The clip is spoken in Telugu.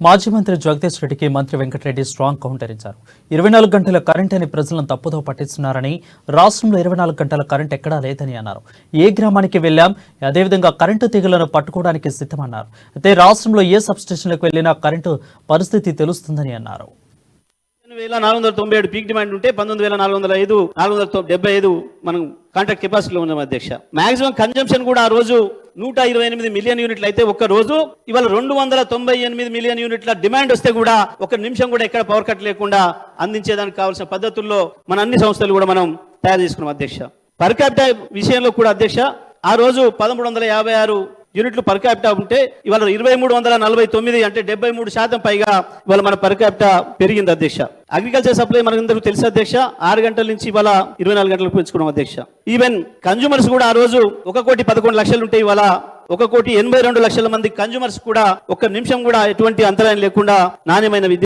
మాజీ మంత్రి జగదీష్ రెడ్డికి మంత్రి వెంకటరెడ్డి స్ట్రాంగ్ కౌంటర్ ఇచ్చారు. 24 గంటల కరెంట్ అని ప్రజలను తప్పుదో పట్టిస్తున్నారని, రాష్ట్రంలో 24 గంటల కరెంట్ ఎక్కడా లేదని అన్నారు. ఏ గ్రామానికి వెళ్లాం, అదేవిధంగా కరెంటు తీగలను పట్టుకోవడానికి సిద్ధమన్నారు. అయితే రాష్ట్రంలో ఏ సబ్స్టేషన్లకు వెళ్లినా కరెంటు పరిస్థితి తెలుస్తుందని అన్నారు. 497 పీక్ డిమాండ్ ఉంటే 19,405 475 మనం కాంట్రాక్ట్ కెపాసిటీలో ఉన్నాం అధ్యక్ష. మాక్సిమం కన్జంప్షన్ కూడా ఆ రోజు 128 మిలియన్ యూనిట్లు అయితే ఒక్క రోజు ఇవాళ 298 మిలియన్ యూనిట్ల డిమాండ్ వస్తే కూడా ఒక నిమిషం కూడా ఎక్కడ పవర్ కట్ లేకుండా అందించేదానికి కావాల్సిన పద్ధతుల్లో మన అన్ని సంస్థలు కూడా మనం తయారు చేసుకున్నాం అధ్యక్ష. పర్ క్యాపిటా విషయంలో కూడా అధ్యక్ష ఆ రోజు 1356 యూనిట్లు పర్ క్యాపిటా ఉంటే ఇవాళ 2349 అంటే 73% పైగా ఇవాళ మన పర్ క్యాపిటా పెరిగింది అధ్యక్ష. అగ్రికల్చర్ సప్లై మనకందరికీ తెలుసు అధ్యక్ష, 6 గంటల నుంచి ఇవాళ 24 గంటలకు పెంచుకున్నాం అధ్యక్ష. ఈవెన్ కన్జ్యూమర్స్ కూడా ఆ రోజు 1,11,00,000 ఉంటే ఇవాళ 1,82,00,000 మంది కన్జ్యూమర్స్ కూడా ఒక్క నిమిషం కూడా ఎటువంటి అంతరాయం లేకుండా నాణ్యమైన విద్యుత్